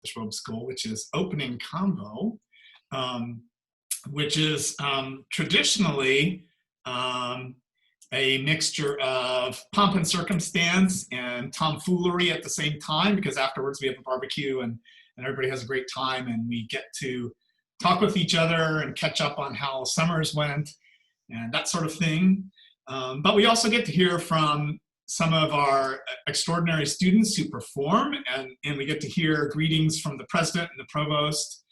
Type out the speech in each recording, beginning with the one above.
the Schwob School, which is opening Convo, which is traditionally a mixture of pomp and circumstance and tomfoolery at the same time, because afterwards we have a barbecue and everybody has a great time, and we get to talk with each other and catch up on how summers went and that sort of thing. But we also get to hear from some of our extraordinary students who perform, and we get to hear greetings from the president and the provost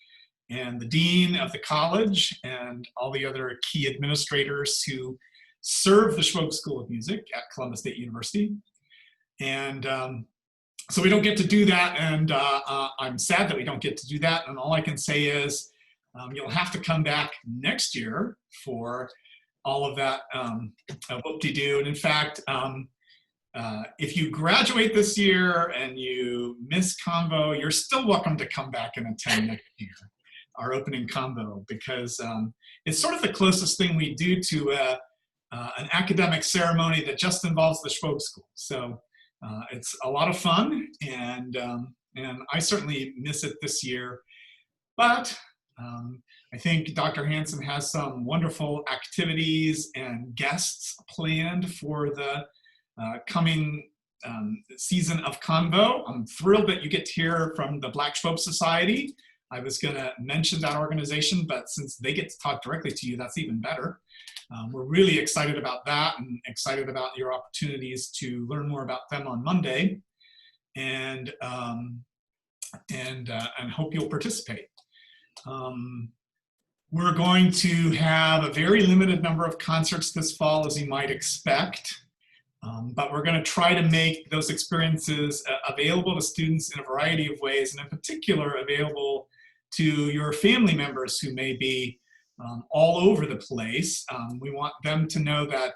and the dean of the college and all the other key administrators who serve the Schwob School of Music at Columbus State University. And so we don't get to do that, and I'm sad that we don't get to do that, and all I can say is you'll have to come back next year for all of that whoop-de-doo. And in fact, if you graduate this year and you miss Convo, you're still welcome to come back and attend next year, our opening Convo, because it's sort of the closest thing we do to an academic ceremony that just involves the Schwob School. So it's a lot of fun, and I certainly miss it this year. But I think Dr. Hansen has some wonderful activities and guests planned for the coming season of Convo. I'm thrilled that you get to hear from the Black Schwob Society. I was going to mention that organization, but since they get to talk directly to you, that's even better. We're really excited about that and excited about your opportunities to learn more about them on Monday, and hope you'll participate. We're going to have a very limited number of concerts this fall, as you might expect, but we're going to try to make those experiences available to students in a variety of ways, and in particular available to your family members who may be all over the place. We want them to know that,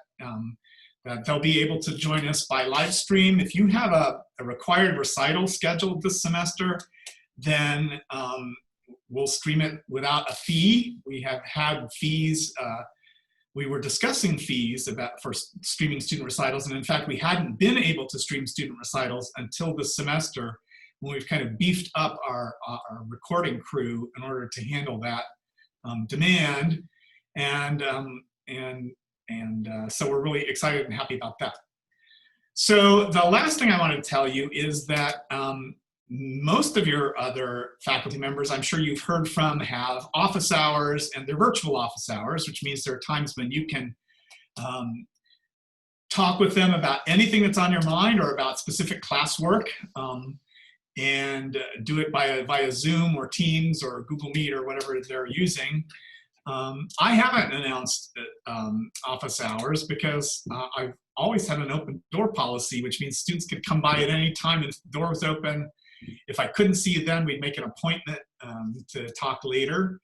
that they'll be able to join us by live stream. If you have a required recital scheduled this semester, then we'll stream it without a fee. We have had fees. We were discussing fees for streaming student recitals, and in fact, we hadn't been able to stream student recitals until this semester, when we've kind of beefed up our recording crew in order to handle that demand, and so we're really excited and happy about that. So the last thing I want to tell you is that most of your other faculty members, I'm sure you've heard from, have office hours, and they're virtual office hours, which means there are times when you can talk with them about anything that's on your mind or about specific classwork, and do it via Zoom or Teams or Google Meet or whatever they're using. I haven't announced office hours because I've always had an open door policy, which means students could come by at any time if the door was open. If I couldn't see you then, we'd make an appointment to talk later.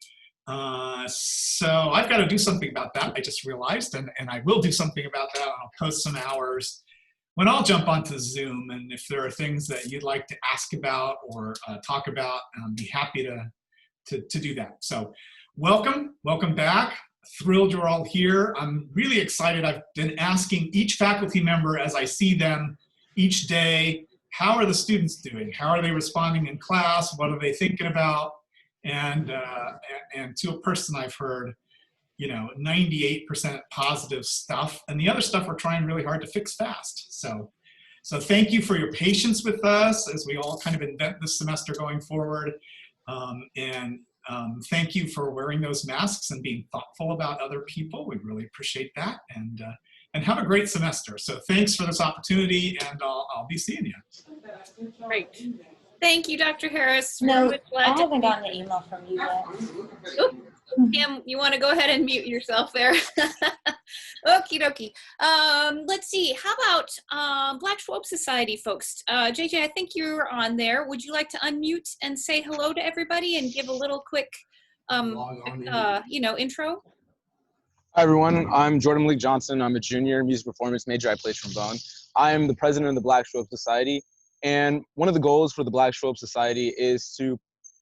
So I've got to do something about that, I just realized, and I will do something about that. I'll post some hours when I'll jump onto Zoom, and if there are things that you'd like to ask about or talk about, I'll be happy to do that. So welcome back. Thrilled you're all here. I'm really excited. I've been asking each faculty member as I see them each day, how are the students doing? How are they responding in class? What are they thinking about? And to a person I've heard, 98% positive stuff, and the other stuff we're trying really hard to fix fast. So thank you for your patience with us as we all kind of invent this semester going forward. Thank you for wearing those masks and being thoughtful about other people. We really appreciate that, and have a great semester. So thanks for this opportunity, and I'll be seeing you. Great. Thank you, Dr. Harris. No, I haven't gotten an email from you yet. Oop. Kim, you want to go ahead and mute yourself there? Okie dokie. Let's see. How about Black Schwob Society folks? JJ, I think you're on there. Would you like to unmute and say hello to everybody and give a little quick, intro? Hi, everyone. I'm Jordan Malik Johnson. I'm a junior music performance major. I play trombone. I am the president of the Black Schwob Society. And one of the goals for the Black Schwob Society is to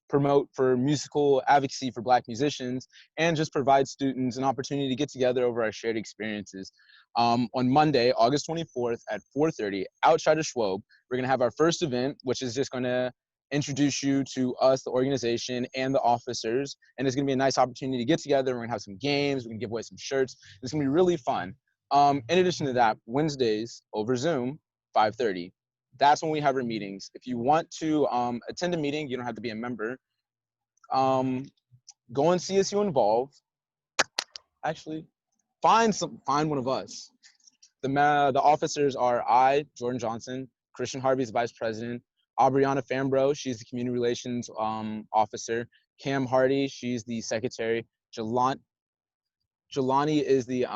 promote for musical advocacy for Black musicians and just provide students an opportunity to get together over our shared experiences. On Monday, August 24th at 4:30, outside of Schwob, we're going to have our first event, which is just going to introduce you to us, the organization, and the officers. And it's going to be a nice opportunity to get together. We're going to have some games. We're going to give away some shirts. It's going to be really fun. In addition to that, Wednesdays over Zoom, 5:30. That's when we have our meetings. If you want to attend a meeting, you don't have to be a member. Go and see CSU Involve. Actually, find one of us. The officers are I, Jordan Johnson, Christian Harvey is vice president, Aubriana Fambro, she's the community relations officer, Cam Hardy, she's the secretary, Jelani is the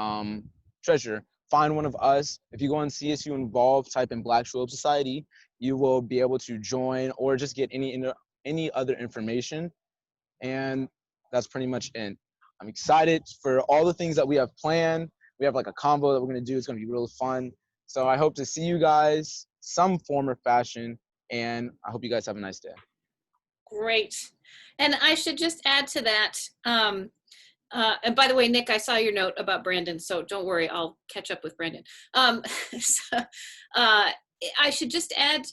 treasurer. Find one of us. If you go on CSU Involve, type in Black Schwob Society, you will be able to join or just get any other information. And that's pretty much it. I'm excited for all the things that we have planned. We have like a combo that we're gonna do. It's gonna be really fun. So I hope to see you guys some form or fashion, and I hope you guys have a nice day. Great. And I should just add to that, and by the way, Nick, I saw your note about Brandon, so don't worry, I'll catch up with Brandon. I should just add,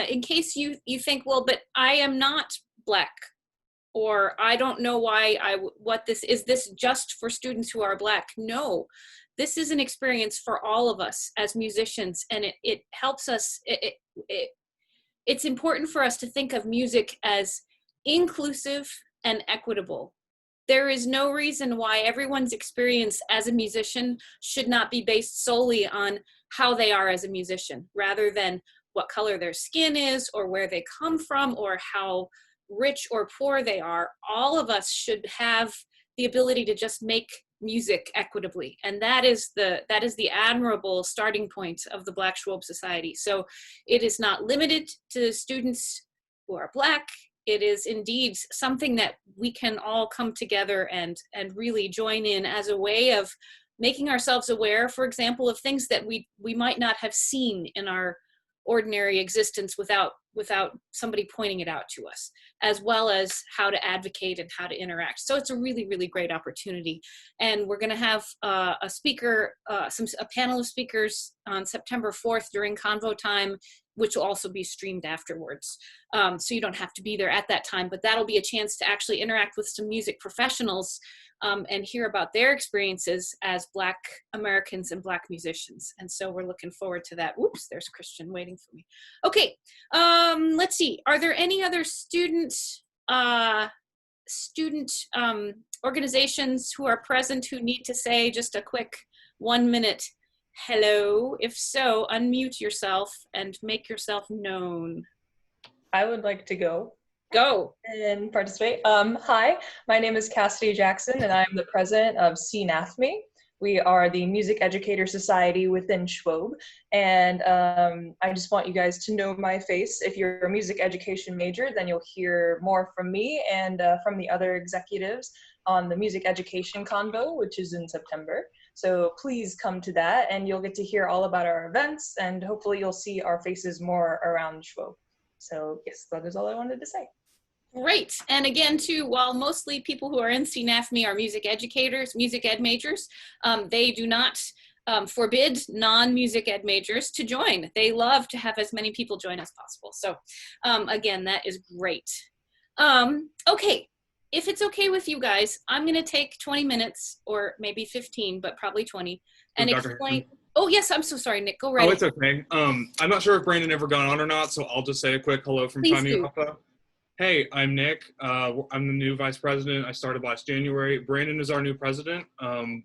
in case you think, well, but I am not Black, or I don't know why what this is. This just for students who are Black? No, this is an experience for all of us as musicians, and it helps us. It's important for us to think of music as inclusive and equitable. There is no reason why everyone's experience as a musician should not be based solely on how they are as a musician, rather than what color their skin is, or where they come from, or how rich or poor they are. All of us should have the ability to just make music equitably, and that is the admirable starting point of the Black Schwob Society. So it is not limited to students who are Black. It is indeed something that we can all come together and really join in as a way of making ourselves aware, for example, of things that we might not have seen in our ordinary existence without somebody pointing it out to us, as well as how to advocate and how to interact. So it's a really, really great opportunity. And we're going to have a panel of speakers on September 4th during Convo time, which will also be streamed afterwards. So you don't have to be there at that time, but that'll be a chance to actually interact with some music professionals and hear about their experiences as Black Americans and Black musicians. And so we're looking forward to that. Oops, there's Christian waiting for me. Okay, let's see. Are there any other student organizations who are present who need to say just a quick 1-minute hello? If so, unmute yourself and make yourself known. I would like to go. Go. And participate. Hi, my name is Cassidy Jackson, and I'm the president of CNAFME. We are the Music Educator Society within Schwob, and I just want you guys to know my face. If you're a music education major, then you'll hear more from me and from the other executives on the Music Education Convo, which is in September. So please come to that, and you'll get to hear all about our events, and hopefully you'll see our faces more around Schwob. So yes, that is all I wanted to say. Great. And again, too, while mostly people who are in CNAFME are music educators, music ed majors, they do not forbid non-music ed majors to join. They love to have as many people join as possible. So again, that is great. Okay, if it's okay with you guys, I'm going to take 20 minutes or maybe 15, but probably 20, and explain. Oh, yes, I'm so sorry, Nick. Go right ahead. Oh, it's okay. I'm not sure if Brandon ever got on or not, so I'll just say a quick hello from Time Alpha. Hey, I'm Nick. I'm the new vice president. I started last January. Brandon is our new president.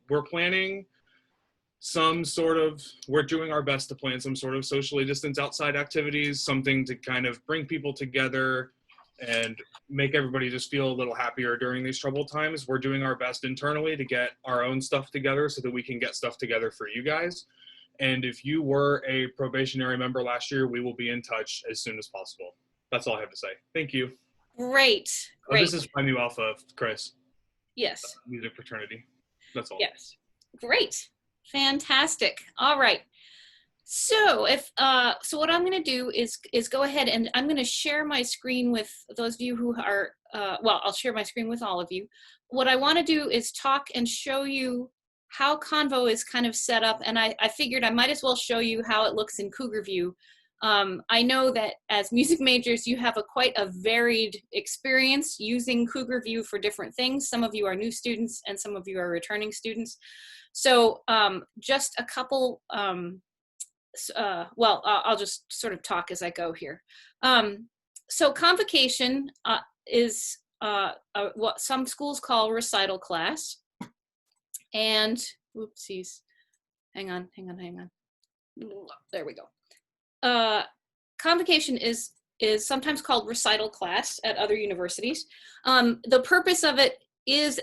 We're planning we're doing our best to plan some sort of socially distanced outside activities, something to kind of bring people together and make everybody just feel a little happier during these troubled times. We're doing our best internally to get our own stuff together so that we can get stuff together for you guys. And if you were a probationary member last year, we will be in touch as soon as possible. That's all I have to say. Thank you. Great. Great. This is my new alpha, Chris. Yes. Music fraternity. That's all. Yes. Great. Fantastic. All right. So so what I'm going to do is go ahead and I'm going to share my screen with those of you who are, well, I'll share my screen with all of you. What I want to do is talk and show you how Convo is kind of set up. And I figured I might as well show you how it looks in Cougar View I know that as music majors, you have quite a varied experience using Cougar View for different things. Some of you are new students and some of you are returning students. So just a couple, I'll just sort of talk as I go here. So convocation is what some schools call recital class. And, whoopsies, hang on. There we go. Convocation is sometimes called recital class at other universities. The purpose of it is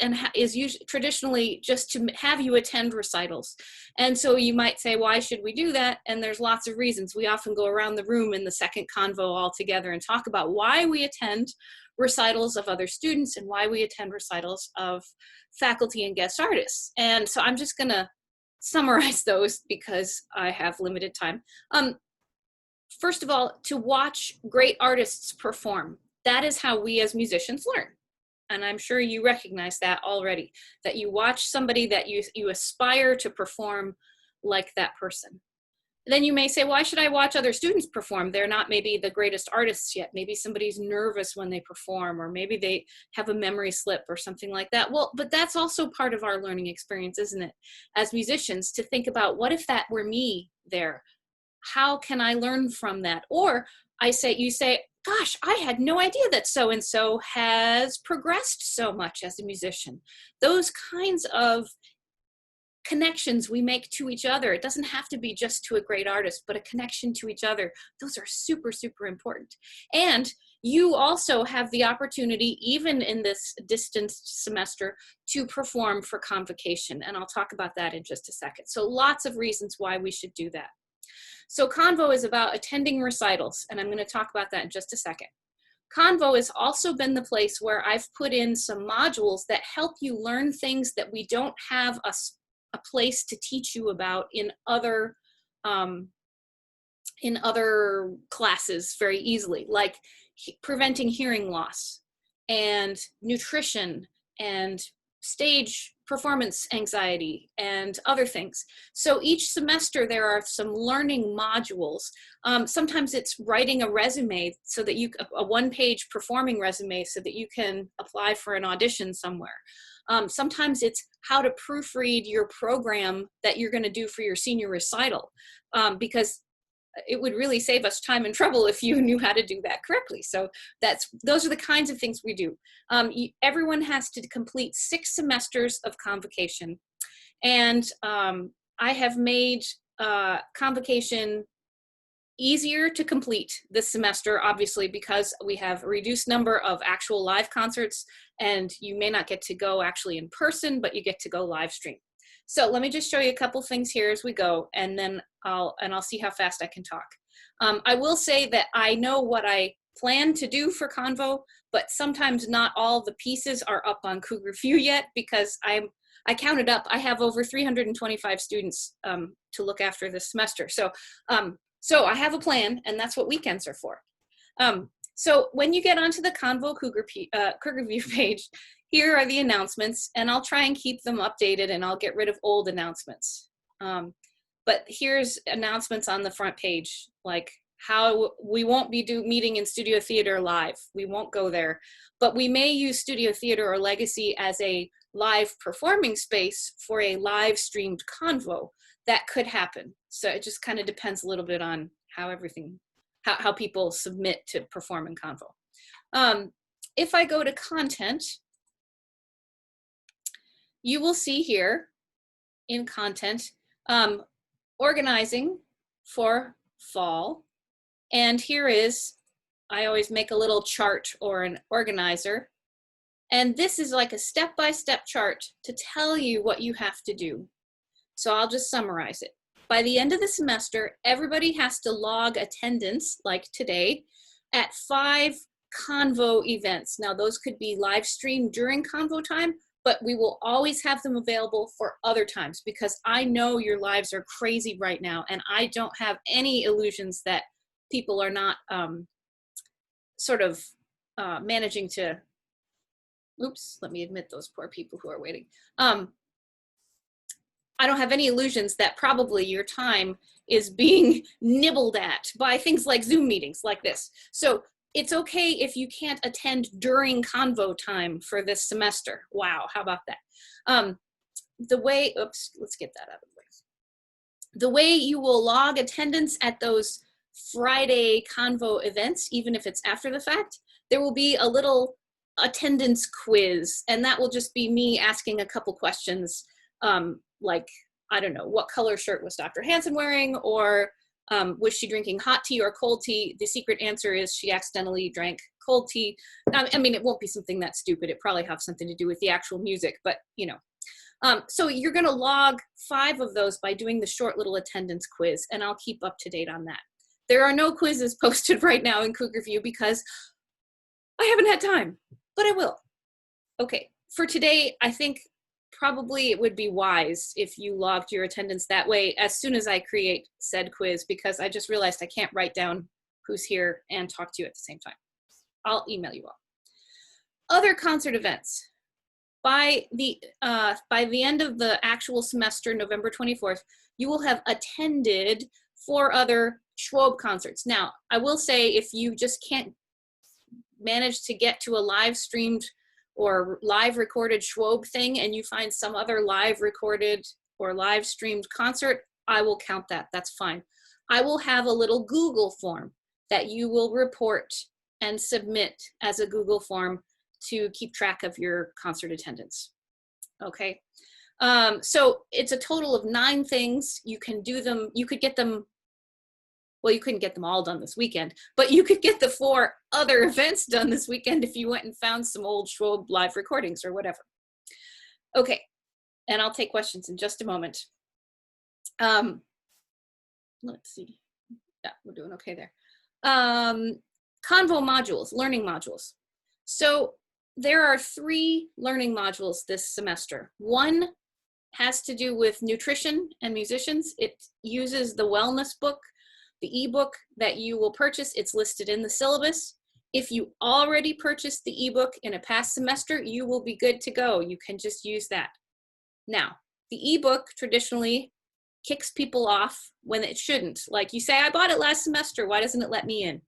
usually traditionally just to have you attend recitals. And so you might say, why should we do that? And there's lots of reasons. We often go around the room in the second convo all together and talk about why we attend recitals of other students and why we attend recitals of faculty and guest artists. And so I'm just gonna summarize those because I have limited time. First of all, to watch great artists perform. That is how we as musicians learn. And I'm sure you recognize that already, that you watch somebody that you aspire to perform like that person. Then you may say, why should I watch other students perform? They're not maybe the greatest artists yet. Maybe somebody's nervous when they perform, or maybe they have a memory slip or something like that. Well, but that's also part of our learning experience, isn't it? As musicians, to think about, what if that were me there? How can I learn from that? Or you say, gosh, I had no idea that so-and-so has progressed so much as a musician. Those kinds of connections we make to each other. It doesn't have to be just to a great artist, but a connection to each other. Those are super, super important. And you also have the opportunity, even in this distanced semester, to perform for convocation. And I'll talk about that in just a second. So lots of reasons why we should do that. So Convo is about attending recitals, and I'm going to talk about that in just a second. Convo has also been the place where I've put in some modules that help you learn things that we don't have a place to teach you about in other classes very easily, like preventing hearing loss and nutrition and stage performance anxiety and other things. So each semester there are some learning modules. Sometimes it's writing a resume so that a one-page performing resume so that you can apply for an audition somewhere. Sometimes it's how to proofread your program that you're going to do for your senior recital, because it would really save us time and trouble if you knew how to do that correctly. So those are the kinds of things we do. Everyone has to complete 6 semesters of convocation. And I have made convocation easier to complete this semester, obviously, because we have a reduced number of actual live concerts, and you may not get to go actually in person, but you get to go live stream. So let me just show you a couple things here as we go, and then I'll see how fast I can talk. I will say that I know what I plan to do for Convo, but sometimes not all the pieces are up on Cougar View yet, because I counted up, I have over 325 students to look after this semester. So I have a plan, and that's what weekends are for. So when you get onto the Convo Cougar View page, here are the announcements, and I'll try and keep them updated, and I'll get rid of old announcements. But here's announcements on the front page, like how we won't be meeting in Studio Theater live. We won't go there, but we may use Studio Theater or Legacy as a live performing space for a live streamed Convo. That could happen. So it just kind of depends a little bit on how people submit to perform in Convo. If I go to content, you will see here in content, organizing for fall. And here is, I always make a little chart or an organizer. And this is like a step-by-step chart to tell you what you have to do. So I'll just summarize it. By the end of the semester, everybody has to log attendance, like today, at 5 Convo events. Now those could be live streamed during Convo time, but we will always have them available for other times, because I know your lives are crazy right now, and I don't have any illusions that people are not managing to, oops, let me admit those poor people who are waiting. I don't have any illusions that probably your time is being nibbled at by things like Zoom meetings like this. So it's okay if you can't attend during Convo time for this semester. Wow, how about that? The way, oops, let's get that out of the way. The way you will log attendance at those Friday Convo events, even if it's after the fact, there will be a little attendance quiz, and that will just be me asking a couple questions, like, I don't know, what color shirt was Dr. Hansen wearing, or was she drinking hot tea or cold tea? The secret answer is she accidentally drank cold tea. I mean, it won't be something that stupid. It probably have something to do with the actual music, but you know. So you're gonna log 5 of those by doing the short little attendance quiz, and I'll keep up to date on that. There are no quizzes posted right now in Cougar View because I haven't had time, but I will. Okay, for today, I think probably it would be wise if you logged your attendance that way as soon as I create said quiz, because I just realized I can't write down who's here and talk to you at the same time. I'll email you all. Other concert events. By the end of the actual semester, November 24th, you will have attended 4 other Schwob concerts. Now, I will say if you just can't manage to get to a live streamed or live recorded Schwob thing and you find some other live recorded or live streamed concert, I will count that. That's fine. I will have a little Google form that you will report and submit as a Google form to keep track of your concert attendance. Okay. So it's a total of 9 things. You can do them, you could get them, well, you couldn't get them all done this weekend, but you could get the 4 other events done this weekend if you went and found some old Schwob live recordings or whatever. Okay, and I'll take questions in just a moment. Let's see. Yeah, we're doing okay there. Convo modules, learning modules. So there are 3 learning modules this semester. One has to do with nutrition and musicians. It uses the wellness book, the ebook that you will purchase. It's listed in the syllabus. If you already purchased the ebook in a past semester, you will be good to go. You can just use that. Now, the ebook traditionally kicks people off when it shouldn't. Like you say, I bought it last semester. Why doesn't it let me in?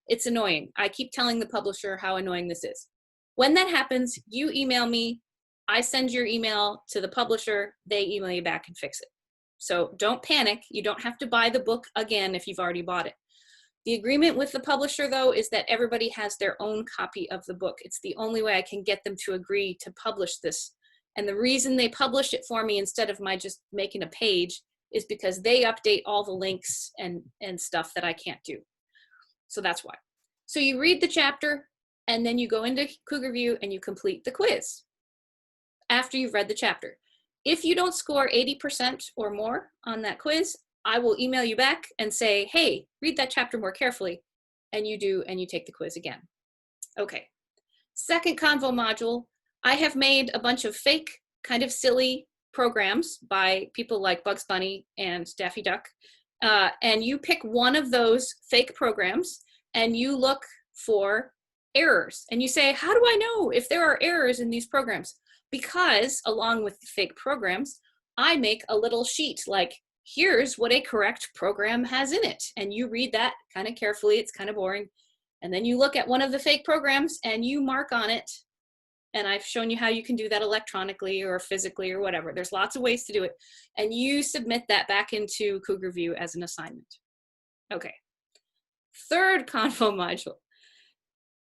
It's annoying. I keep telling the publisher how annoying this is. When that happens, you email me. I send your email to the publisher. They email you back and fix it. So don't panic. You don't have to buy the book again if you've already bought it. The agreement with the publisher, though, is that everybody has their own copy of the book. It's the only way I can get them to agree to publish this. And the reason they publish it for me instead of my just making a page is because they update all the links and stuff that I can't do. So that's why. So you read the chapter, and then you go into Cougar View and you complete the quiz after you've read the chapter. If you don't score 80% or more on that quiz, I will email you back and say, hey, read that chapter more carefully. And you do, and you take the quiz again. Okay. Second Convo module, I have made a bunch of fake, kind of silly programs by people like Bugs Bunny and Daffy Duck. And you pick one of those fake programs and you look for errors. And you say, how do I know if there are errors in these programs? Because along with the fake programs, I make a little sheet like, here's what a correct program has in it. And you read that kind of carefully. It's kind of boring. And then you look at one of the fake programs and you mark on it. And I've shown you how you can do that electronically or physically or whatever. There's lots of ways to do it. And you submit that back into Cougar View as an assignment. Okay. Third Convo module.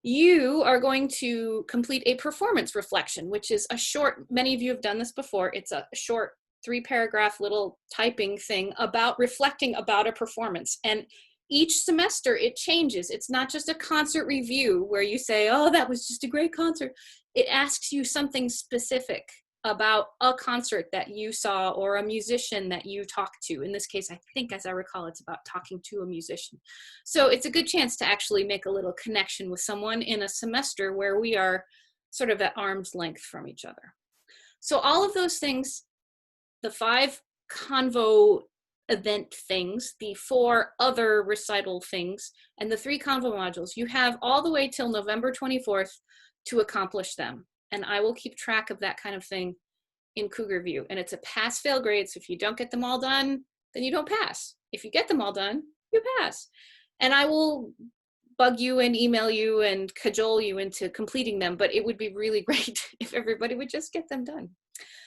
You are going to complete a performance reflection, which is a short, many of you have done this before. It's a short 3-paragraph little typing thing about reflecting about a performance. And each semester it changes. It's not just a concert review where you say, oh, that was just a great concert. It asks you something specific about a concert that you saw or a musician that you talked to. In this case, I think, as I recall, it's about talking to a musician. So it's a good chance to actually make a little connection with someone in a semester where we are sort of at arm's length from each other. So all of those things, the 5 Convo event things, the 4 other recital things, and the 3 Convo modules, you have all the way till November 24th to accomplish them. And I will keep track of that kind of thing in Cougar View, and it's a pass-fail grade. So if you don't get them all done, then you don't pass. If you get them all done, you pass. And I will bug you and email you and cajole you into completing them, but it would be really great if everybody would just get them done.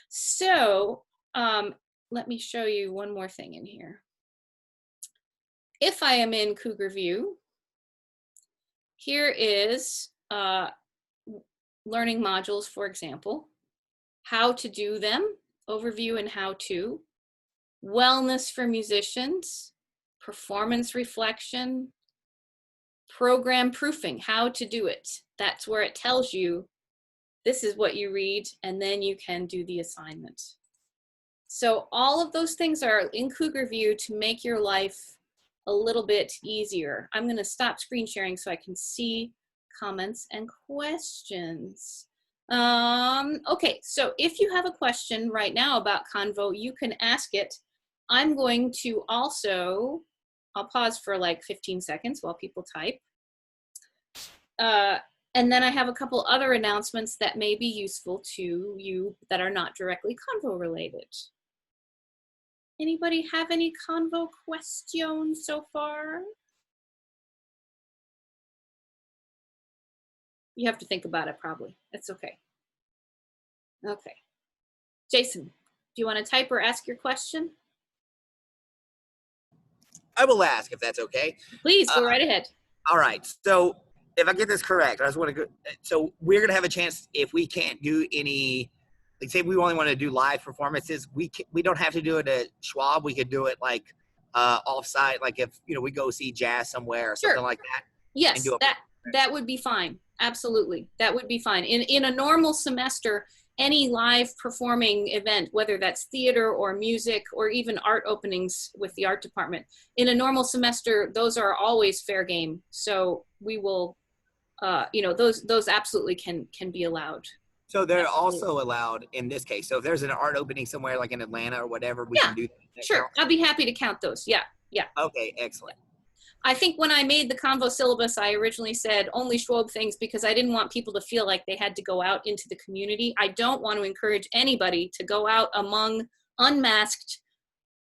So let me show you one more thing in here. If I am in Cougar View, here is learning modules, for example, how to do them, overview and how to, wellness for musicians, performance reflection, program proofing, how to do it. That's where it tells you this is what you read, and then you can do the assignment. So all of those things are in Cougar View to make your life a little bit easier. I'm going to stop screen sharing so I can see comments and questions. Okay, so if you have a question right now about Convo, you can ask it. I'm going to also, I'll pause for like 15 seconds while people type. And then I have a couple other announcements that may be useful to you that are not directly Convo related. Anybody have any Convo questions so far? You have to think about it probably. It's okay. Okay. Jason, do you want to type or ask your question? I will ask if that's okay. Please go right ahead. All right. So if I get this correct, I just want to go. So we're going to have a chance if we can't do any, like say we only want to do live performances. We don't have to do it at Schwob. We could do it like offsite, like if we go see jazz somewhere or something like that. Yes, that would be fine. Absolutely, that would be fine. In a normal semester, any live performing event, whether that's theater or music or even art openings with the art department, in a normal semester, those are always fair game. So we will, those absolutely can be allowed. So they're also allowed in this case. So if there's an art opening somewhere like in Atlanta or whatever, we can do that. Sure, I'll be happy to count those. Yeah. Okay, excellent. I think when I made the Convo syllabus, I originally said only Schwob things because I didn't want people to feel like they had to go out into the community. I don't want to encourage anybody to go out among unmasked,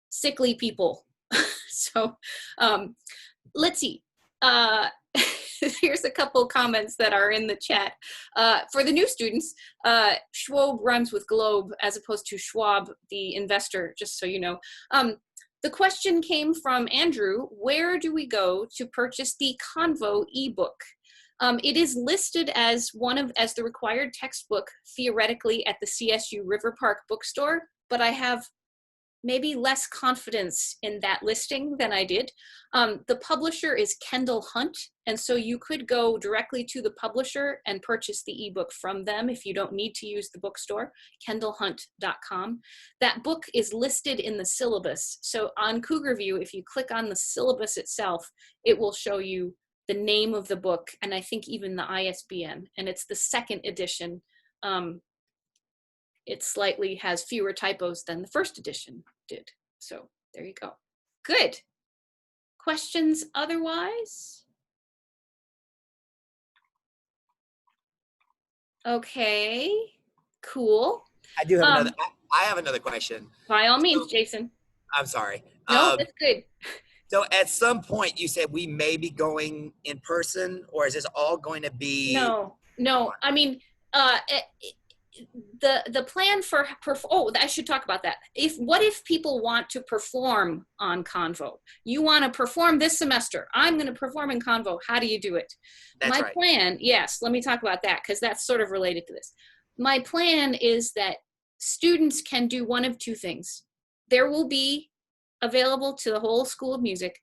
sickly people. So let's see. Here's a couple comments that are in the chat. For the new students, Schwob rhymes with globe as opposed to Schwab, the investor, just so you know. The question came from Andrew, where do we go to purchase the Convo ebook? It is listed as the required textbook theoretically at the CSU River Park bookstore, but I have maybe less confidence in that listing than I did. The publisher is Kendall Hunt, and so you could go directly to the publisher and purchase the ebook from them if you don't need to use the bookstore, kendallhunt.com. That book is listed in the syllabus. So on Cougar View, if you click on the syllabus itself, it will show you the name of the book, and I think even the ISBN, and it's the second edition. It slightly has fewer typos than the first edition did. So there you go. Good. Questions otherwise? Okay, cool. I do have another. I have another question. By all means, Jason. I'm sorry. No, that's good. So at some point you said we may be going in person, or is this all going to be? No. I mean, the plan for I should talk about that. What if people want to perform on Convo? You want to perform this semester. I'm going to perform in Convo. How do you do it? That's My plan, yes, let me talk about that because that's sort of related to this. My plan is that students can do one of two things. There will be available to the whole School of Music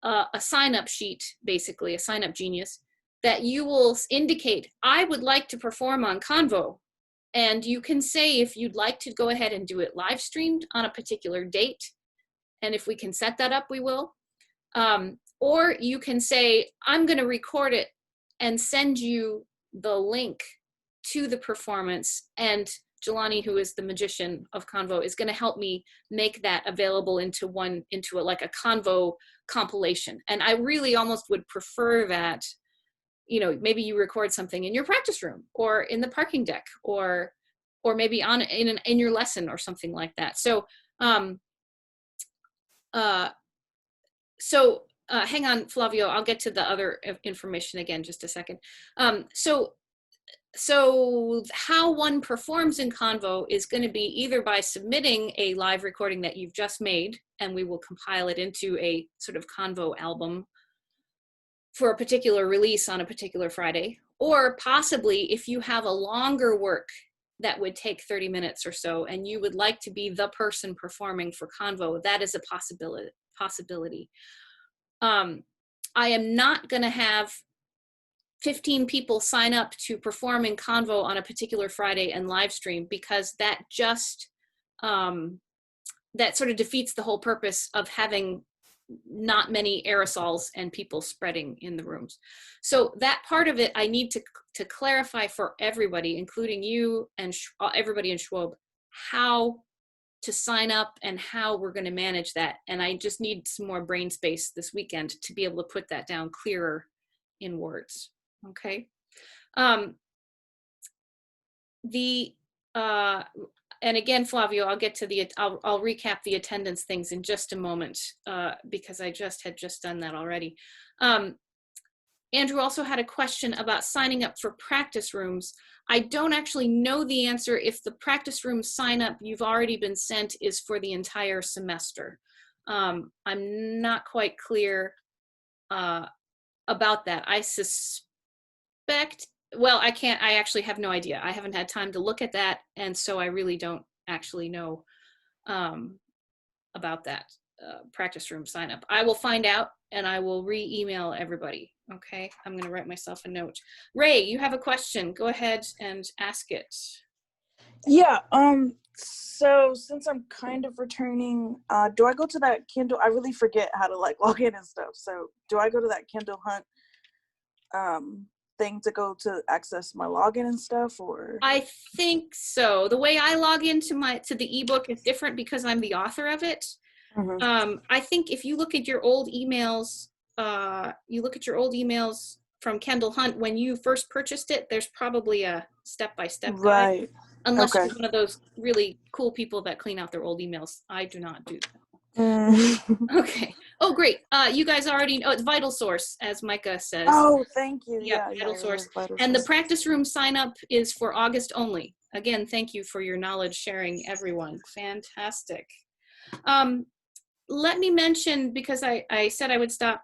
a sign-up sheet, basically a sign-up genius, that you will indicate, I would like to perform on Convo. And you can say if you'd like to go ahead and do it live streamed on a particular date. And if we can set that up, we will. Or you can say, I'm going to record it and send you the link to the performance. And Jelani, who is the magician of Convo, is going to help me make that available into like a Convo compilation. And I really almost would prefer that, maybe you record something in your practice room or in the parking deck or or maybe in your lesson or something like that. So hang on, Flavio, I'll get to the other information again, just a second. So how one performs in Convo is going to be either by submitting a live recording that you've just made, and we will compile it into a sort of Convo album for a particular release on a particular Friday, or possibly if you have a longer work that would take 30 minutes or so, and you would like to be the person performing for Convo, that is a possibility. I am not going to have 15 people sign up to perform in Convo on a particular Friday and live stream, because that just, that sort of defeats the whole purpose of having not many aerosols and people spreading in the rooms. So that part of it, I need to clarify for everybody, including you and everybody in Schwob, how to sign up and how we're going to manage that. And I just need some more brain space this weekend to be able to put that down clearer in words. Okay. And again, Flavio, I'll get to I'll recap the attendance things in just a moment, because I had just done that already. Andrew also had a question about signing up for practice rooms. I don't actually know the answer if the practice room sign up you've already been sent is for the entire semester. I'm not quite clear about that. I suspect, well, I actually have no idea. I haven't had time to look at that, and so I really don't actually know about that practice room sign up. I will find out and I will re-email everybody. Okay, I'm going to write myself a note. Ray, you have a question. Go ahead and ask it. Yeah, so since I'm kind of returning, do I go to that Kindle? I really forget how to like log in and stuff. So do I go to that Kindle Hunt thing to go to access my login and stuff, or? I think so. The way I log into the ebook is different because I'm the author of it. Mm-hmm. I think if you look at your old emails, from Kendall Hunt when you first purchased it, there's probably a step-by-step guide. Unless you're one of those really cool people that clean out their old emails. I do not do that. Okay. Oh, great. You guys already know it's Vital Source, as Micah says. Oh, thank you. Yeah, Vital Source. And the practice room sign up is for August only. Again, thank you for your knowledge sharing, everyone. Fantastic. Let me mention, because I said I would stop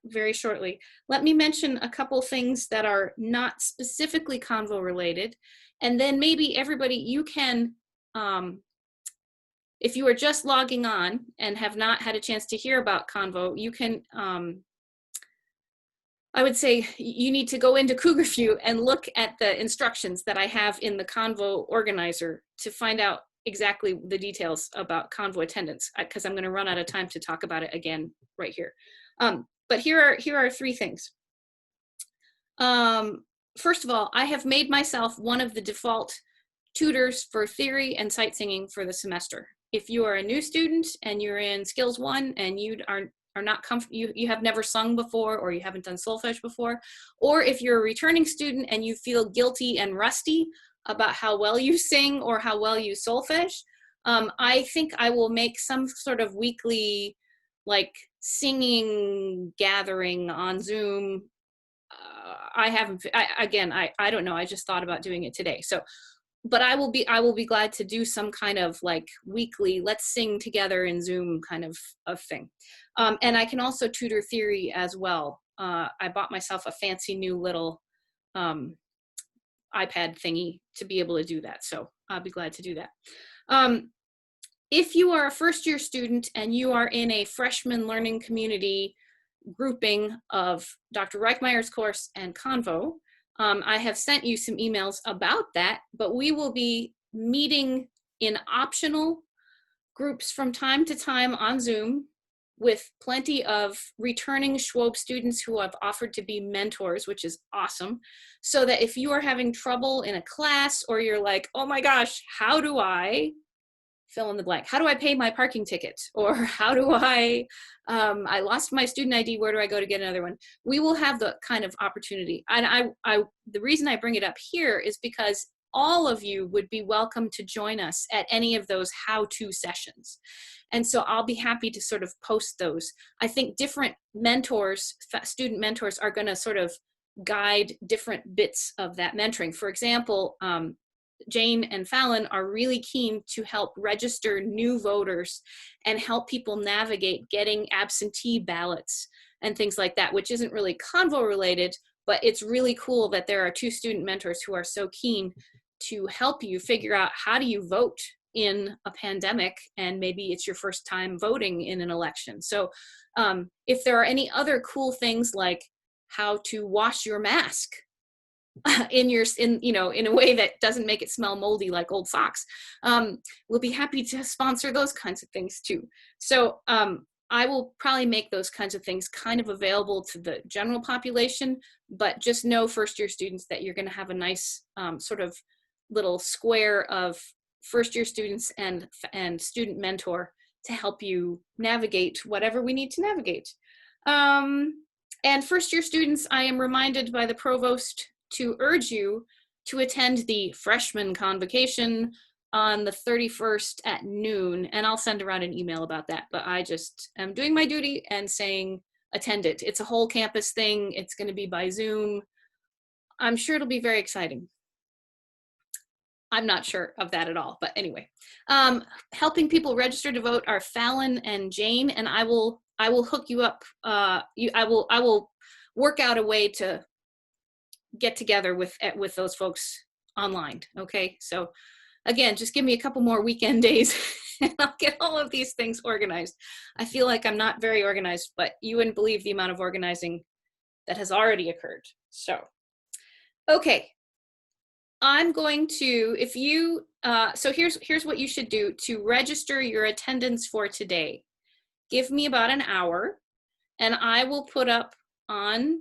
very shortly, let me mention a couple things that are not specifically Convo related. And then maybe everybody, you can, if you are just logging on and have not had a chance to hear about Convo, you can, I would say you need to go into Cougarview and look at the instructions that I have in the Convo organizer to find out exactly the details about Convo attendance, because I'm going to run out of time to talk about it again right here. But here are three things. First of all, I have made myself one of the default tutors for theory and sight singing for the semester. If you are a new student and you're in Skills 1 and you are not comfortable, you have never sung before, or you haven't done solfege before, or if you're a returning student and you feel guilty and rusty about how well you sing or how well you solfege, I think I will make some sort of weekly like singing gathering on Zoom. I don't know. I just thought about doing it today. So, but I will be glad to do some kind of like weekly, let's sing together in Zoom kind of thing. And I can also tutor theory as well. I bought myself a fancy new little iPad thingy to be able to do that. So I'll be glad to do that. If you are a first year student and you are in a freshman learning community grouping of Dr. Reichmeyer's course and Convo, I have sent you some emails about that, but we will be meeting in optional groups from time to time on Zoom with plenty of returning Schwob students who have offered to be mentors, which is awesome. So that if you are having trouble in a class, or you're like, oh my gosh, how do I fill in the blank? How do I pay my parking ticket? Or how do I lost my student ID, where do I go to get another one? We will have the kind of opportunity. And the reason I bring it up here is because all of you would be welcome to join us at any of those how-to sessions. And so I'll be happy to sort of post those. I think different mentors, student mentors, are going to sort of guide different bits of that mentoring. For example, Jane and Fallon are really keen to help register new voters and help people navigate getting absentee ballots and things like that, which isn't really Convo related, but it's really cool that there are 2 student mentors who are so keen to help you figure out how do you vote in a pandemic, and maybe it's your first time voting in an election. So if there are any other cool things like how to wash your mask in a way that doesn't make it smell moldy like old socks, we'll be happy to sponsor those kinds of things too. So I will probably make those kinds of things kind of available to the general population, but just know, first year students, that you're going to have a nice sort of little square of first year students and student mentor to help you navigate whatever we need to navigate. And first year students, I am reminded by the provost to urge you to attend the freshman convocation on the 31st at noon, and I'll send around an email about that, but I just am doing my duty and saying attend it. It's a whole campus thing. It's going to be by Zoom. I'm sure it'll be very exciting. I'm not sure of that at all, but anyway. Helping people register to vote are Fallon and Jane, and I will hook you up. I will work out a way to get together with those folks online. Okay, so again, just give me a couple more weekend days and I'll get all of these things organized. I feel like I'm not very organized, but you wouldn't believe the amount of organizing that has already occurred. So, okay. I'm going to, if you, so here's what you should do to register your attendance for today. Give me about an hour and I will put up on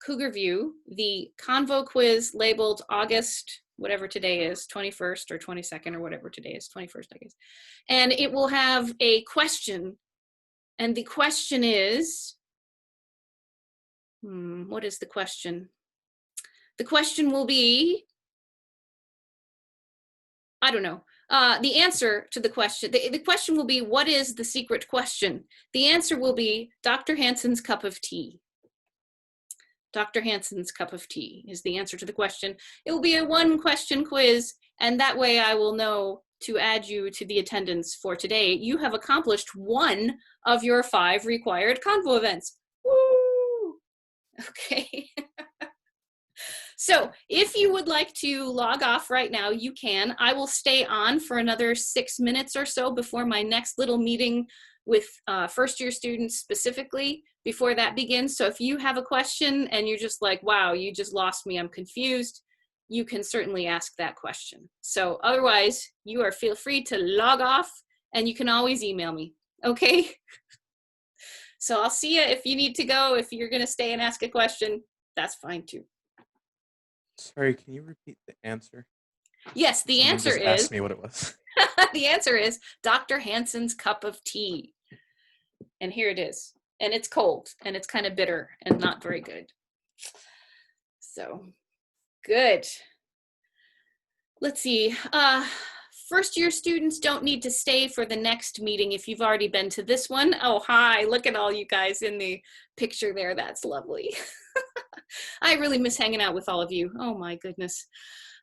Cougar View the Convo quiz labeled August, whatever today is, 21st or 22nd or whatever today is, 21st, I guess. And it will have a question. And the question is, what is the question? The question will be, I don't know. The answer to the question, the question will be, what is the secret question? The answer will be Dr. Hansen's cup of tea. Dr. Hansen's cup of tea is the answer to the question. It will be a 1-question quiz, and that way I will know to add you to the attendance for today. You have accomplished 1 of your 5 required Convo events. Woo! Okay. So if you would like to log off right now, you can. I will stay on for another 6 minutes or so before my next little meeting with first year students specifically before that begins. So if you have a question and you're just like, wow, you just lost me, I'm confused, you can certainly ask that question. So otherwise, feel free to log off and you can always email me, okay? So I'll see you if you need to go. If you're gonna stay and ask a question, that's fine too. Sorry, can you repeat the answer? Yes, the Someone answer just is, asked me what it was. the answer is Dr. Hansen's cup of tea. And here it is. And it's cold and it's kind of bitter and not very good. So, good. Let's see. First year students don't need to stay for the next meeting if you've already been to this one. Oh, hi, look at all you guys in the picture there. That's lovely. I really miss hanging out with all of you. Oh my goodness.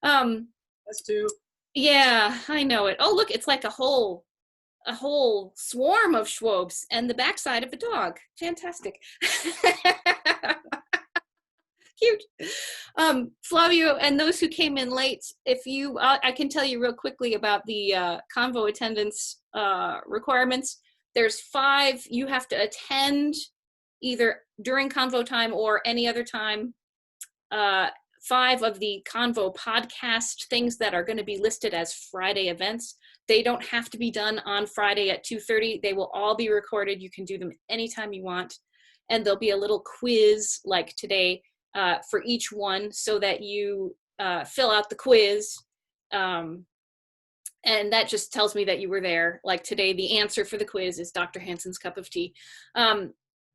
Us too. Yeah, I know it. Oh, look, it's like a whole swarm of Schwobs and the backside of a dog. Fantastic. Cute. Flavio and those who came in late, if you, I can tell you real quickly about the Convo attendance requirements. There's 5 you have to attend either during Convo time or any other time. 5 of the Convo podcast things that are going to be listed as Friday events. They don't have to be done on Friday at 2:30. They will all be recorded. You can do them anytime you want. And there'll be a little quiz like today for each one so that you fill out the quiz. And that just tells me that you were there. Like today, the answer for the quiz is Dr. Hansen's cup of tea.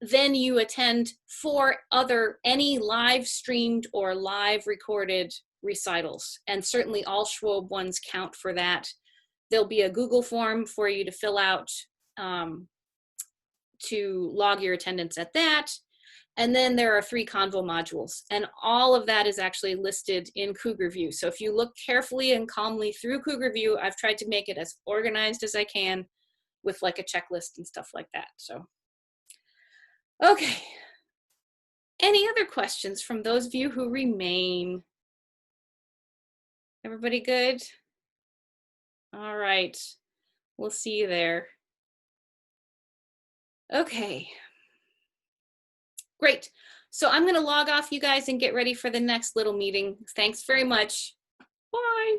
Then you attend 4 other, any live streamed or live recorded recitals. And certainly all Schwob ones count for that. There'll be a Google form for you to fill out to log your attendance at that. And then there are 3 Convo modules, and all of that is actually listed in Cougar View. So if you look carefully and calmly through Cougar View, I've tried to make it as organized as I can with like a checklist and stuff like that. So, okay. Any other questions from those of you who remain? Everybody good? All right. We'll see you there. Okay. Great. So I'm going to log off, you guys, and get ready for the next little meeting. Thanks very much. Bye.